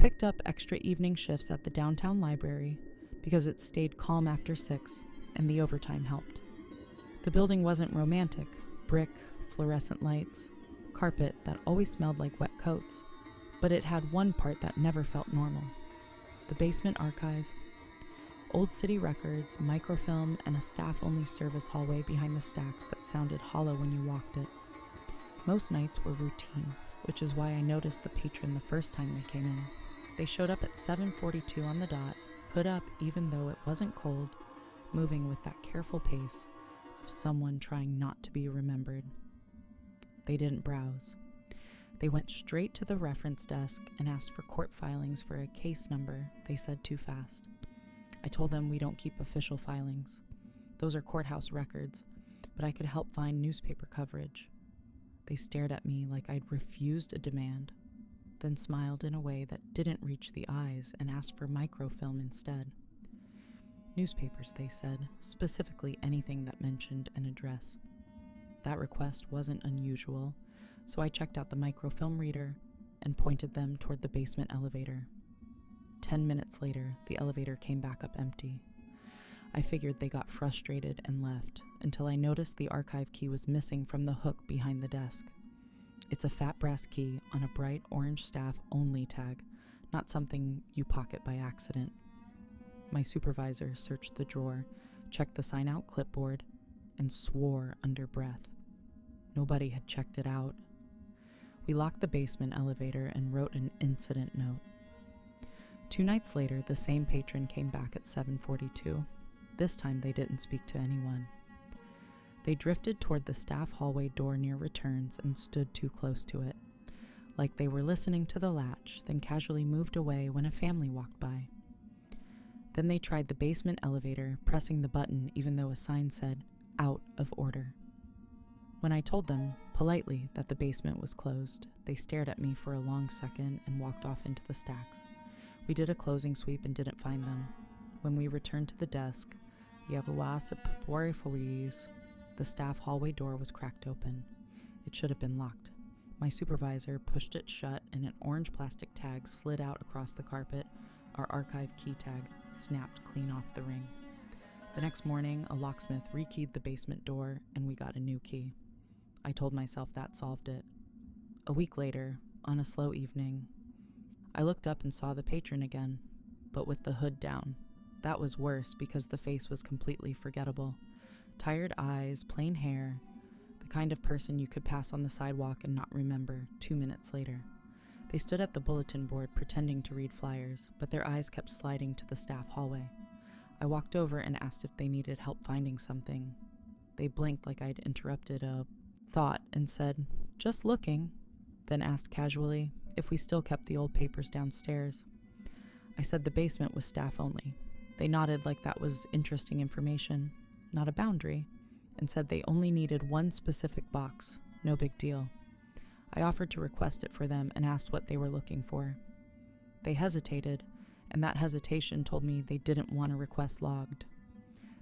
picked up extra evening shifts at the downtown library because it stayed calm after 6 and the overtime helped. The building wasn't romantic, brick, fluorescent lights, carpet that always smelled like wet coats, but it had one part that never felt normal. The basement archive, old city records, microfilm, and a staff-only service hallway behind the stacks that sounded hollow when you walked it. Most nights were routine, which is why I noticed the patron the first time they came in. They showed up at 7:42 on the dot, hood up even though it wasn't cold, moving with that careful pace of someone trying not to be remembered. They didn't browse. They went straight to the reference desk and asked for court filings for a case number they said too fast. I told them we don't keep official filings. Those are courthouse records, but I could help find newspaper coverage. They stared at me like I'd refused a demand, then smiled in a way that didn't reach the eyes and asked for microfilm instead. Newspapers, they said, specifically anything that mentioned an address. That request wasn't unusual, so I checked out the microfilm reader and pointed them toward the basement elevator. 10 minutes later, the elevator came back up empty. I figured they got frustrated and left until I noticed the archive key was missing from the hook behind the desk. It's a fat brass key on a bright orange staff-only tag, not something you pocket by accident. My supervisor searched the drawer, checked the sign-out clipboard, and swore under breath. Nobody had checked it out. We locked the basement elevator and wrote an incident note. 2 nights later, the same patron came back at 7:42. This time they didn't speak to anyone. They drifted toward the staff hallway door near returns and stood too close to it, like they were listening to the latch, then casually moved away when a family walked by. Then they tried the basement elevator, pressing the button even though a sign said, "Out of order." When I told them, politely, that the basement was closed, they stared at me for a long second and walked off into the stacks. We did a closing sweep and didn't find them. When we returned to the desk, the staff hallway door was cracked open. It should have been locked. My supervisor pushed it shut and an orange plastic tag slid out across the carpet. Our archive key tag snapped clean off the ring. The next morning, a locksmith rekeyed the basement door and we got a new key. I told myself that solved it. A week later, on a slow evening, I looked up and saw the patron again, but with the hood down. That was worse because the face was completely forgettable. Tired eyes, plain hair, the kind of person you could pass on the sidewalk and not remember 2 minutes later. They stood at the bulletin board pretending to read flyers, but their eyes kept sliding to the staff hallway. I walked over and asked if they needed help finding something. They blinked like I'd interrupted a thought and said, "Just looking," then asked casually if we still kept the old papers downstairs. I said the basement was staff only. They nodded like that was interesting information, not a boundary, and said they only needed one specific box, no big deal. I offered to request it for them and asked what they were looking for. They hesitated, and that hesitation told me they didn't want a request logged.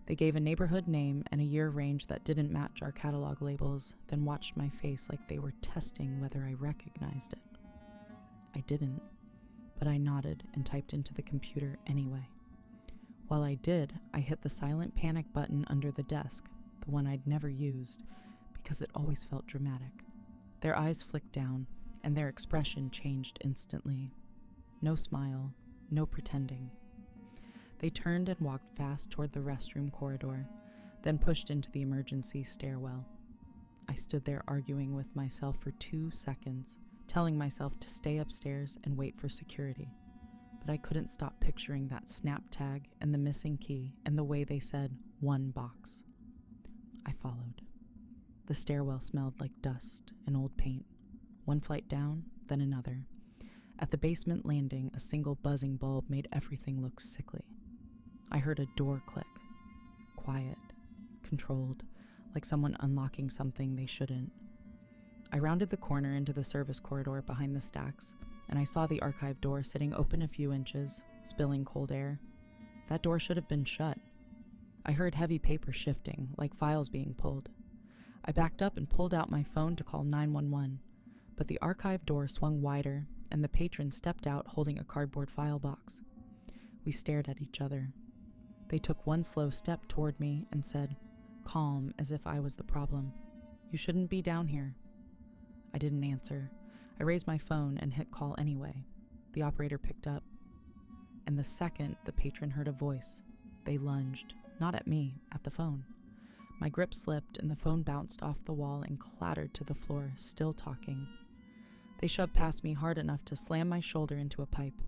They gave a neighborhood name and a year range that didn't match our catalog labels, then watched my face like they were testing whether I recognized it. I didn't, but I nodded and typed into the computer anyway. While I did, I hit the silent panic button under the desk, the one I'd never used, because it always felt dramatic. Their eyes flicked down, and their expression changed instantly. No smile, no pretending. They turned and walked fast toward the restroom corridor, then pushed into the emergency stairwell. I stood there arguing with myself for 2 seconds, telling myself to stay upstairs and wait for security. But I couldn't stop picturing that snap tag and the missing key and the way they said, "one box." I followed. The stairwell smelled like dust and old paint. One flight down, then another. At the basement landing, a single buzzing bulb made everything look sickly. I heard a door click. Quiet, controlled, like someone unlocking something they shouldn't. I rounded the corner into the service corridor behind the stacks, and I saw the archive door sitting open a few inches, spilling cold air. That door should have been shut. I heard heavy paper shifting, like files being pulled. I backed up and pulled out my phone to call 911, but the archive door swung wider, and the patron stepped out holding a cardboard file box. We stared at each other. They took one slow step toward me and said, calm as if I was the problem, "You shouldn't be down here." I didn't answer. I raised my phone and hit call anyway. The operator picked up. And the second the patron heard a voice, they lunged, not at me, at the phone. My grip slipped and the phone bounced off the wall and clattered to the floor, still talking. They shoved past me hard enough to slam my shoulder into a pipe.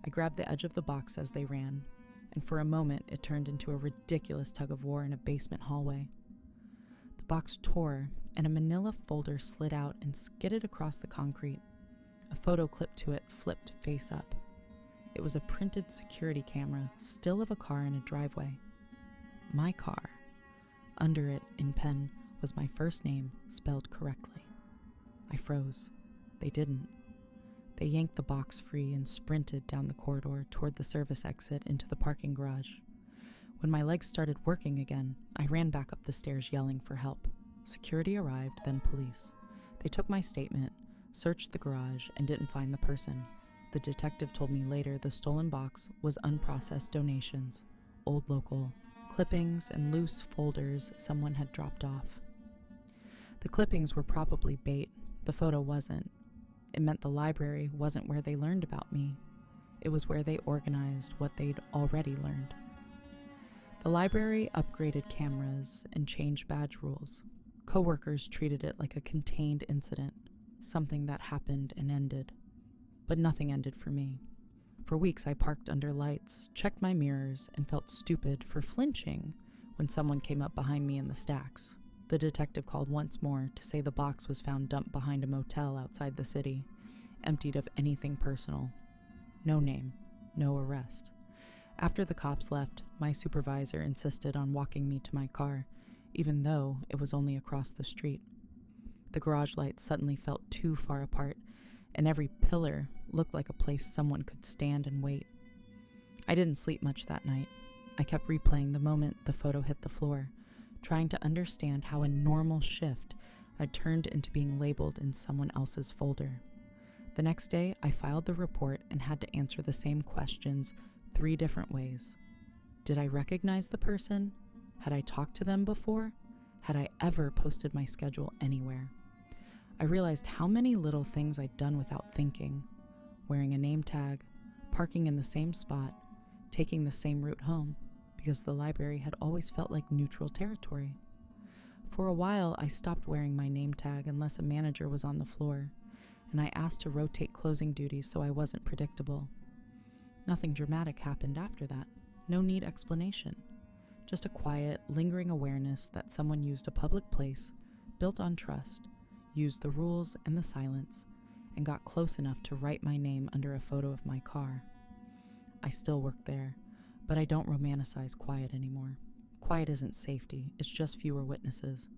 I grabbed the edge of the box as they ran, and for a moment it turned into a ridiculous tug-of-war in a basement hallway. The box tore, and a manila folder slid out and skidded across the concrete. A photo clipped to it flipped face up. It was a printed security camera, still of a car in a driveway. My car. Under it, in pen, was my first name, spelled correctly. I froze. They didn't. They yanked the box free and sprinted down the corridor toward the service exit into the parking garage. When my legs started working again, I ran back up the stairs yelling for help. Security arrived, then police. They took my statement, searched the garage, and didn't find the person. The detective told me later the stolen box was unprocessed donations, old local, clippings, and loose folders someone had dropped off. The clippings were probably bait. The photo wasn't. It meant the library wasn't where they learned about me. It was where they organized what they'd already learned. The library upgraded cameras and changed badge rules. Coworkers treated it like a contained incident, something that happened and ended. But nothing ended for me. For weeks I parked under lights, checked my mirrors, and felt stupid for flinching when someone came up behind me in the stacks. The detective called once more to say the box was found dumped behind a motel outside the city, emptied of anything personal. No name, no arrest. After the cops left, my supervisor insisted on walking me to my car, even though it was only across the street. The garage lights suddenly felt too far apart, and every pillar looked like a place someone could stand and wait. I didn't sleep much that night. I kept replaying the moment the photo hit the floor, trying to understand how a normal shift had turned into being labeled in someone else's folder. The next day, I filed the report and had to answer the same questions 3 different ways. Did I recognize the person? Had I talked to them before? Had I ever posted my schedule anywhere? I realized how many little things I'd done without thinking. Wearing a name tag, parking in the same spot, taking the same route home, because the library had always felt like neutral territory. For a while, I stopped wearing my name tag unless a manager was on the floor, and I asked to rotate closing duties so I wasn't predictable. Nothing dramatic happened after that. No neat explanation. Just a quiet, lingering awareness that someone used a public place, built on trust, used the rules and the silence, and got close enough to write my name under a photo of my car. I still work there, but I don't romanticize quiet anymore. Quiet isn't safety, it's just fewer witnesses.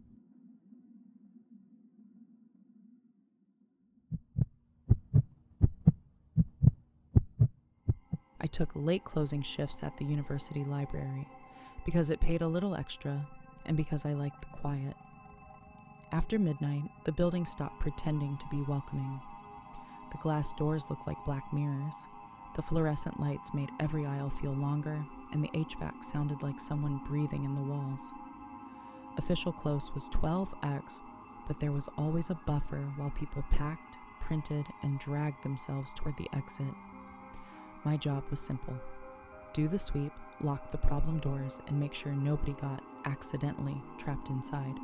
I took late closing shifts at the university library because it paid a little extra and because I liked the quiet. After midnight, the building stopped pretending to be welcoming. The glass doors looked like black mirrors. The fluorescent lights made every aisle feel longer, and the HVAC sounded like someone breathing in the walls. Official close was 12x, but there was always a buffer while people packed, printed, and dragged themselves toward the exit. My job was simple. Do the sweep, lock the problem doors, and make sure nobody got accidentally trapped inside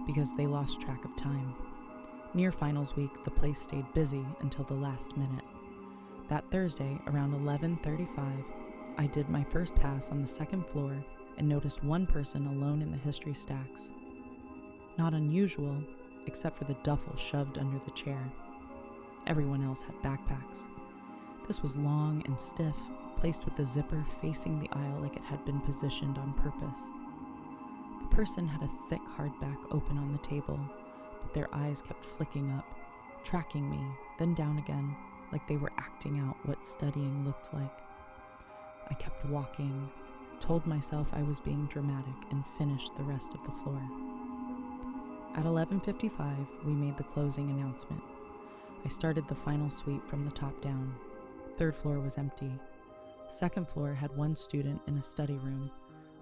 because they lost track of time. Near finals week, the place stayed busy until the last minute. That Thursday, around 11:35, I did my first pass on the second floor and noticed one person alone in the history stacks. Not unusual, except for the duffel shoved under the chair. Everyone else had backpacks. This was long and stiff, placed with the zipper facing the aisle like it had been positioned on purpose. The person had a thick hardback open on the table, but their eyes kept flicking up, tracking me, then down again, like they were acting out what studying looked like. I kept walking, told myself I was being dramatic, and finished the rest of the floor. At 11:55, we made the closing announcement. I started the final sweep from the top down. Third floor was empty. Second floor had one student in a study room,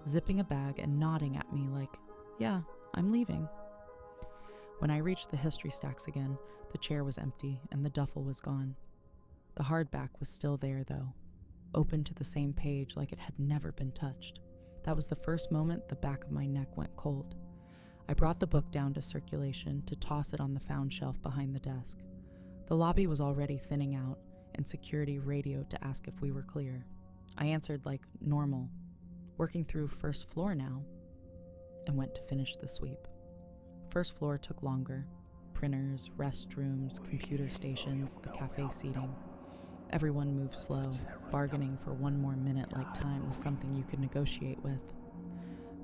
zipping a bag and nodding at me like, "Yeah, I'm leaving." When I reached the history stacks again, the chair was empty and the duffel was gone. The hardback was still there, though, open to the same page like it had never been touched. That was the first moment the back of my neck went cold. I brought the book down to circulation to toss it on the found shelf behind the desk. The lobby was already thinning out, and security radioed to ask if we were clear. I answered like normal, working through first floor now, and went to finish the sweep. First floor took longer. Printers, restrooms, computer stations, the cafe seating. Everyone moved slow, bargaining for one more minute like time was something you could negotiate with.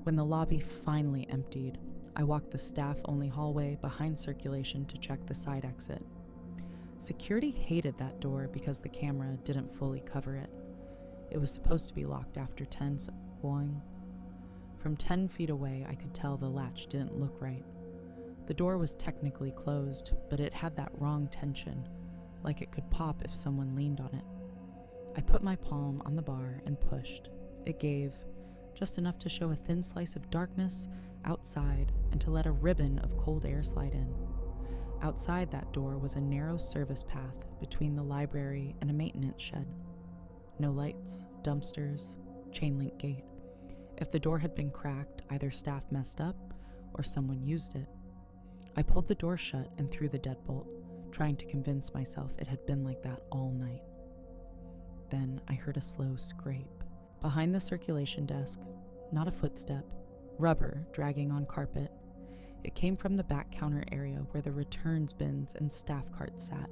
When the lobby finally emptied, I walked the staff-only hallway behind circulation to check the side exit. Security hated that door because the camera didn't fully cover it. It was supposed to be locked after 10 boing. From 10 feet away, I could tell the latch didn't look right. The door was technically closed, but it had that wrong tension, like it could pop if someone leaned on it. I put my palm on the bar and pushed. It gave, just enough to show a thin slice of darkness outside and to let a ribbon of cold air slide in. Outside that door was a narrow service path between the library and a maintenance shed. No lights, dumpsters, chain link gate. If the door had been cracked, either staff messed up or someone used it. I pulled the door shut and threw the deadbolt, trying to convince myself it had been like that all night. Then I heard a slow scrape. Behind the circulation desk, not a footstep, rubber dragging on carpet. It came from the back counter area where the returns bins and staff carts sat,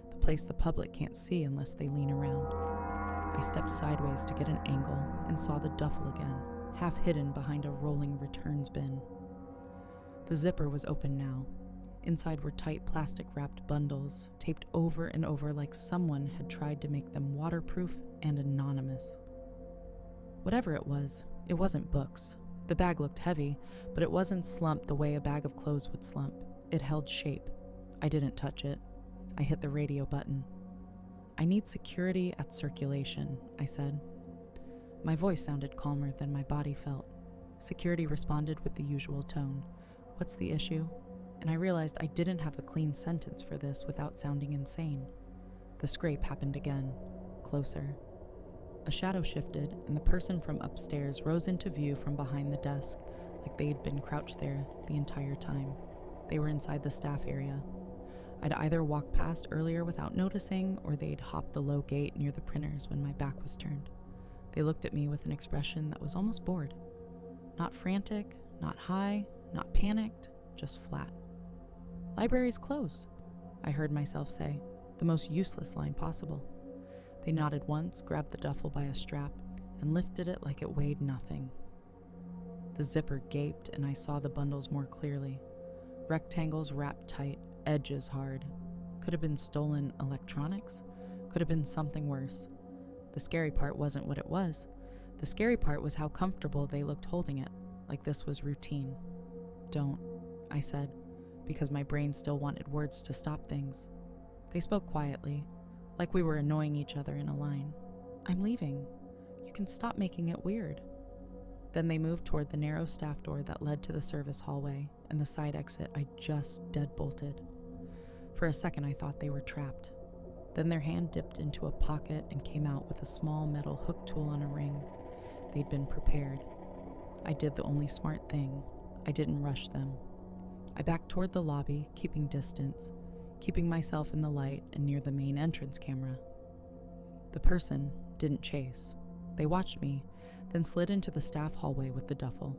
the place the public can't see unless they lean around. I stepped sideways to get an angle and saw the duffel again, half hidden behind a rolling returns bin. The zipper was open now. Inside were tight plastic-wrapped bundles, taped over and over like someone had tried to make them waterproof and anonymous. Whatever it wasn't books. The bag looked heavy, but it wasn't slumped the way a bag of clothes would slump. It held shape. I didn't touch it. I hit the radio button. "I need security at circulation," I said. My voice sounded calmer than my body felt. Security responded with the usual tone. "What's the issue?" And I realized I didn't have a clean sentence for this without sounding insane. The scrape happened again, closer. A shadow shifted, and the person from upstairs rose into view from behind the desk, like they'd been crouched there the entire time. They were inside the staff area. I'd either walked past earlier without noticing, or they'd hopped the low gate near the printers when my back was turned. They looked at me with an expression that was almost bored. Not frantic, not high, not panicked, just flat. "Library's closed," I heard myself say, the most useless line possible. They nodded once, grabbed the duffel by a strap, and lifted it like it weighed nothing. The zipper gaped, and I saw the bundles more clearly. Rectangles wrapped tight, edges hard. Could have been stolen electronics. Could have been something worse. The scary part wasn't what it was. The scary part was how comfortable they looked holding it, like this was routine. "Don't," I said, because my brain still wanted words to stop things. They spoke quietly, like we were annoying each other in a line. "I'm leaving. You can stop making it weird." Then they moved toward the narrow staff door that led to the service hallway and the side exit I just deadbolted. For a second I thought they were trapped. Then their hand dipped into a pocket and came out with a small metal hook tool on a ring. They'd been prepared. I did the only smart thing. I didn't rush them. I backed toward the lobby, keeping distance, keeping myself in the light and near the main entrance camera. The person didn't chase. They watched me, then slid into the staff hallway with the duffel.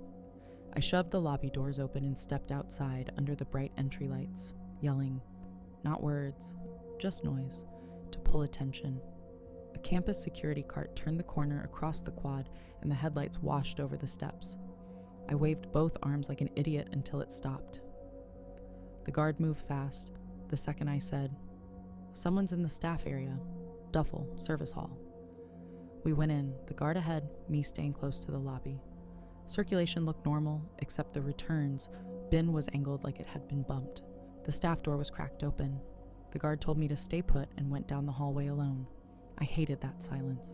I shoved the lobby doors open and stepped outside under the bright entry lights, yelling, not words, just noise, to pull attention. A campus security cart turned the corner across the quad and the headlights washed over the steps. I waved both arms like an idiot until it stopped. The guard moved fast. The second I said, "Someone's in the staff area. Duffel, service hall." We went in, the guard ahead, me staying close to the lobby. Circulation looked normal, except the returns bin was angled like it had been bumped. The staff door was cracked open. The guard told me to stay put and went down the hallway alone. I hated that silence.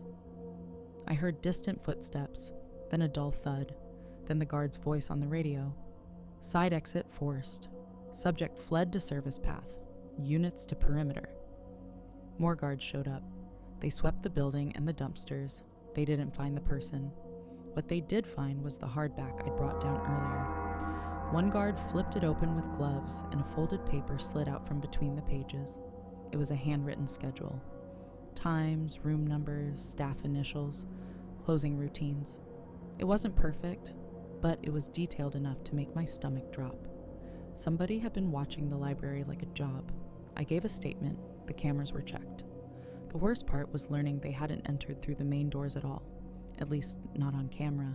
I heard distant footsteps, then a dull thud, then the guard's voice on the radio. Side exit forced. Subject fled to service path. Units to perimeter. More guards showed up. They swept the building and the dumpsters. They didn't find the person. What they did find was the hardback I'd brought down earlier. One guard flipped it open with gloves, and a folded paper slid out from between the pages. It was a handwritten schedule. Times, room numbers, staff initials, closing routines. It wasn't perfect, but it was detailed enough to make my stomach drop. Somebody had been watching the library like a job. I gave a statement. The cameras were checked. The worst part was learning they hadn't entered through the main doors at all, at least not on camera.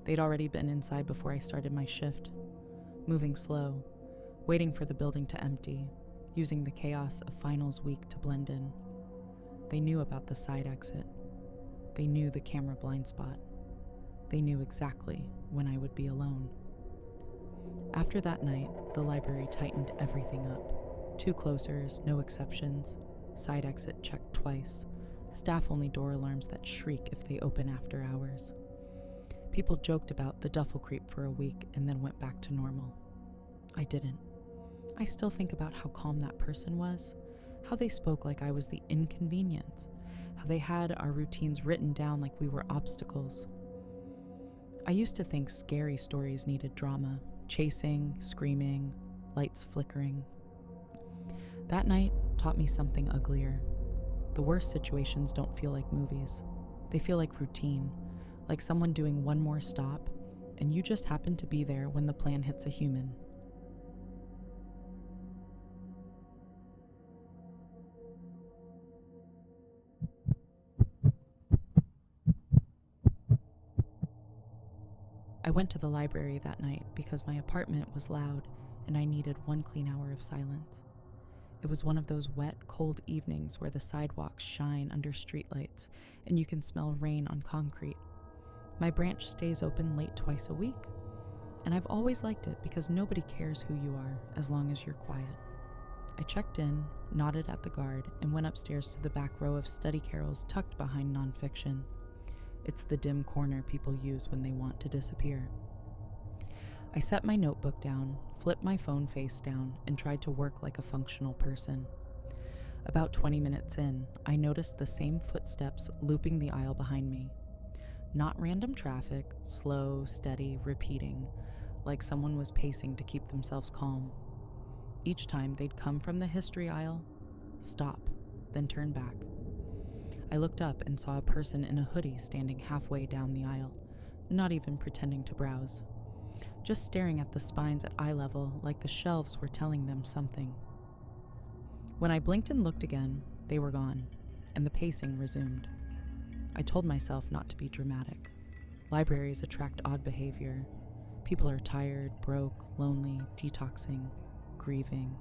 They'd already been inside before I started my shift, moving slow, waiting for the building to empty, using the chaos of finals week to blend in. They knew about the side exit. They knew the camera blind spot. They knew exactly when I would be alone. After that night, the library tightened everything up. 2 closers, no exceptions. Side exit checked twice. Staff-only door alarms that shriek if they open after hours. People joked about the duffel creep for a week and then went back to normal. I didn't. I still think about how calm that person was, how they spoke like I was the inconvenience, how they had our routines written down like we were obstacles. I used to think scary stories needed drama, chasing, screaming, lights flickering. That night taught me something uglier. The worst situations don't feel like movies. They feel like routine, like someone doing one more stop, and you just happen to be there when the plan hits a human. I went to the library that night because my apartment was loud and I needed 1 clean hour of silence. It was one of those wet, cold evenings where the sidewalks shine under streetlights and you can smell rain on concrete. My branch stays open late twice a week, and I've always liked it because nobody cares who you are as long as you're quiet. I checked in, nodded at the guard, and went upstairs to the back row of study carrels tucked behind nonfiction. It's the dim corner people use when they want to disappear. I set my notebook down, flipped my phone face down, and tried to work like a functional person. About 20 minutes in, I noticed the same footsteps looping the aisle behind me. Not random traffic, slow, steady, repeating, like someone was pacing to keep themselves calm. Each time they'd come from the history aisle, stop, then turn back. I looked up and saw a person in a hoodie standing halfway down the aisle, not even pretending to browse, just staring at the spines at eye level like the shelves were telling them something. When I blinked and looked again, they were gone, and the pacing resumed. I told myself not to be dramatic. Libraries attract odd behavior. People are tired, broke, lonely, detoxing, grieving,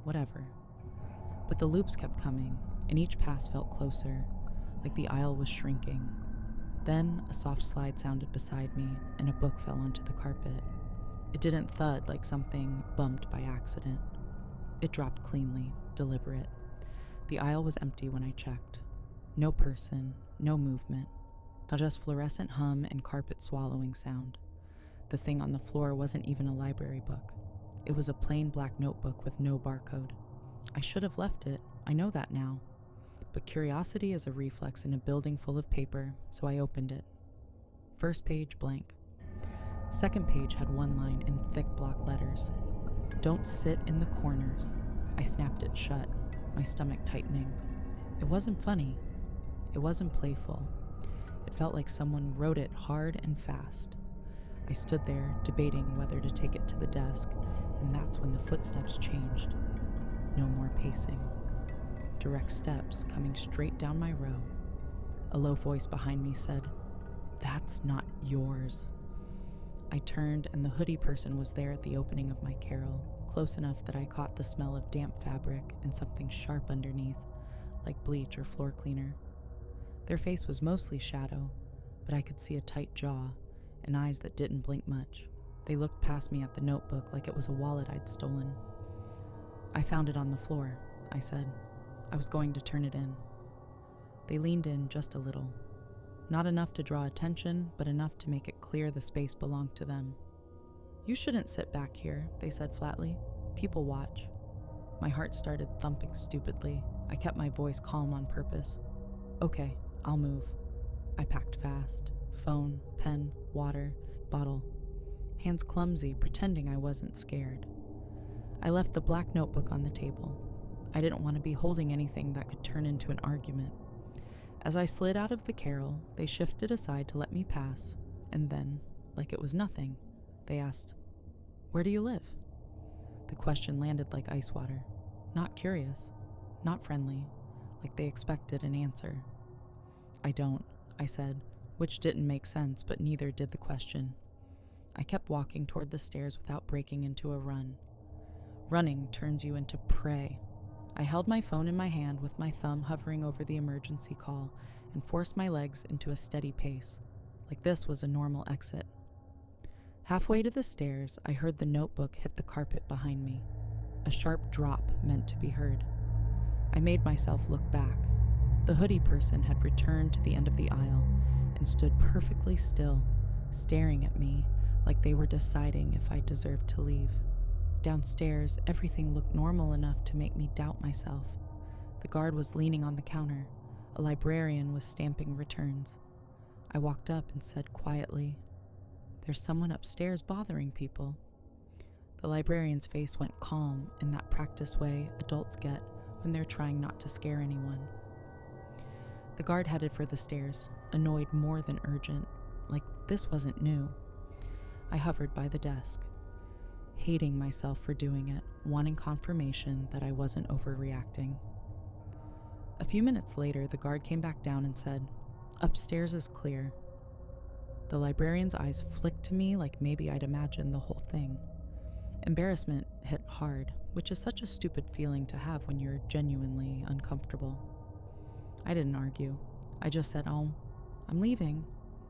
whatever. But the loops kept coming, and each pass felt closer, like the aisle was shrinking. Then a soft slide sounded beside me, and a book fell onto the carpet. It didn't thud like something bumped by accident. It dropped cleanly, deliberate. The aisle was empty when I checked. No person, no movement, just fluorescent hum and carpet swallowing sound. The thing on the floor wasn't even a library book. It was a plain black notebook with no barcode. I should have left it, I know that now. But curiosity is a reflex in a building full of paper, so I opened it. First page blank. Second page had one line in thick block letters. Don't sit in the corners. I snapped it shut, my stomach tightening. It wasn't funny. It wasn't playful. It felt like someone wrote it hard and fast. I stood there, debating whether to take it to the desk, and that's when the footsteps changed. No more pacing. Direct steps coming straight down my row. A low voice behind me said, "That's not yours." I turned, and the hoodie person was there at the opening of my carrel, close enough that I caught the smell of damp fabric and something sharp underneath, like bleach or floor cleaner. Their face was mostly shadow, but I could see a tight jaw and eyes that didn't blink much. They looked past me at the notebook like it was a wallet I'd stolen. I found it on the floor, I said. I was going to turn it in. They leaned in just a little. Not enough to draw attention, but enough to make it clear the space belonged to them. You shouldn't sit back here, they said flatly. People watch. My heart started thumping stupidly. I kept my voice calm on purpose. Okay, I'll move. I packed fast. Phone, pen, water, bottle. Hands clumsy, pretending I wasn't scared. I left the black notebook on the table. I didn't want to be holding anything that could turn into an argument. As I slid out of the carrel, they shifted aside to let me pass, and then, like it was nothing, they asked, "Where do you live?" The question landed like ice water. Not curious, not friendly, like they expected an answer. "I don't," I said, which didn't make sense, but neither did the question. I kept walking toward the stairs without breaking into a run. Running turns you into prey. I held my phone in my hand with my thumb hovering over the emergency call and forced my legs into a steady pace, like this was a normal exit. Halfway to the stairs, I heard the notebook hit the carpet behind me. A sharp drop meant to be heard. I made myself look back. The hoodie person had returned to the end of the aisle and stood perfectly still, staring at me like they were deciding if I deserved to leave. Downstairs, everything looked normal enough to make me doubt myself. The guard was leaning on the counter. A librarian was stamping returns. I walked up and said quietly, "There's someone upstairs bothering people." The librarian's face went calm in that practiced way adults get when they're trying not to scare anyone. The guard headed for the stairs, annoyed more than urgent, like this wasn't new. I hovered by the desk, hating myself for doing it, wanting confirmation that I wasn't overreacting. A few minutes later, the guard came back down and said, "Upstairs is clear." The librarian's eyes flicked to me like maybe I'd imagined the whole thing. Embarrassment hit hard, which is such a stupid feeling to have when you're genuinely uncomfortable. I didn't argue. I just said, "Oh, I'm leaving,"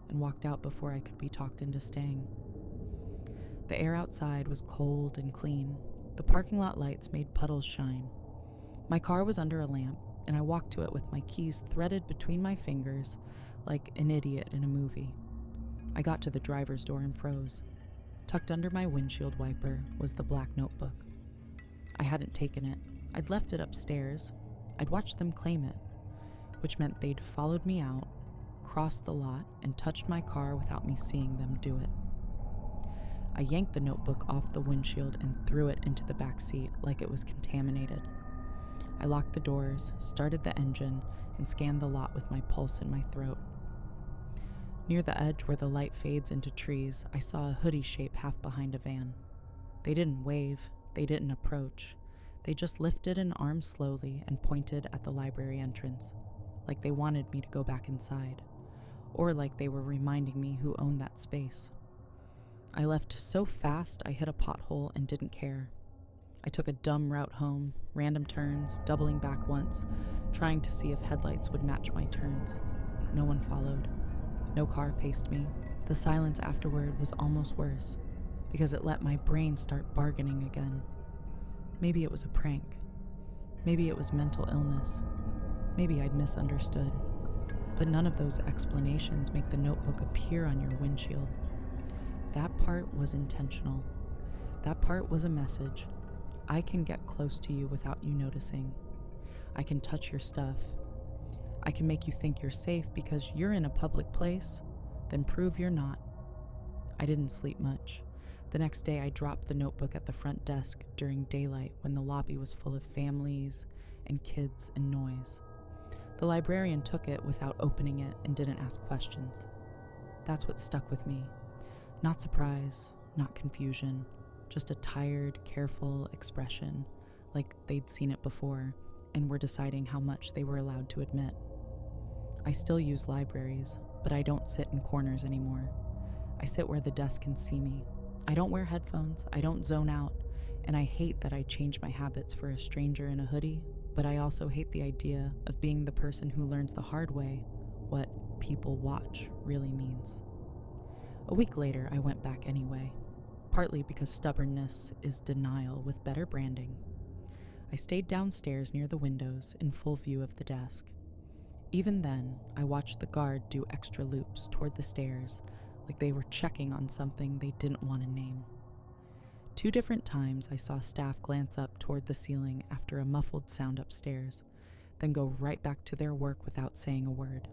and walked out before I could be talked into staying. The air outside was cold and clean. The parking lot lights made puddles shine. My car was under a lamp, and I walked to it with my keys threaded between my fingers like an idiot in a movie. I got to the driver's door and froze. Tucked under my windshield wiper was the black notebook. I hadn't taken it. I'd left it upstairs. I'd watched them claim it, which meant they'd followed me out, crossed the lot, and touched my car without me seeing them do it. I yanked the notebook off the windshield and threw it into the back seat like it was contaminated. I locked the doors, started the engine, and scanned the lot with my pulse in my throat. Near the edge where the light fades into trees, I saw a hoodie shape half behind a van. They didn't wave, they didn't approach. They just lifted an arm slowly and pointed at the library entrance, like they wanted me to go back inside, or like they were reminding me who owned that space. I left so fast I hit a pothole and didn't care. I took a dumb route home, random turns, doubling back once, trying to see if headlights would match my turns. No one followed. No car paced me. The silence afterward was almost worse, because it let my brain start bargaining again. Maybe it was a prank. Maybe it was mental illness. Maybe I'd misunderstood. But none of those explanations make the notebook appear on your windshield. That part was intentional. That part was a message. I can get close to you without you noticing. I can touch your stuff. I can make you think you're safe because you're in a public place, then prove you're not. I didn't sleep much. The next day I dropped the notebook at the front desk during daylight when the lobby was full of families and kids and noise. The librarian took it without opening it and didn't ask questions. That's what stuck with me. Not surprise, not confusion, just a tired, careful expression, like they'd seen it before and were deciding how much they were allowed to admit. I still use libraries, but I don't sit in corners anymore. I sit where the desk can see me. I don't wear headphones, I don't zone out, and I hate that I changed my habits for a stranger in a hoodie, but I also hate the idea of being the person who learns the hard way what people watch really means. A week later, I went back anyway, partly because stubbornness is denial with better branding. I stayed downstairs near the windows in full view of the desk. Even then, I watched the guard do extra loops toward the stairs, like they were checking on something they didn't want to name. 2 different times I saw staff glance up toward the ceiling after a muffled sound upstairs, then go right back to their work without saying a word.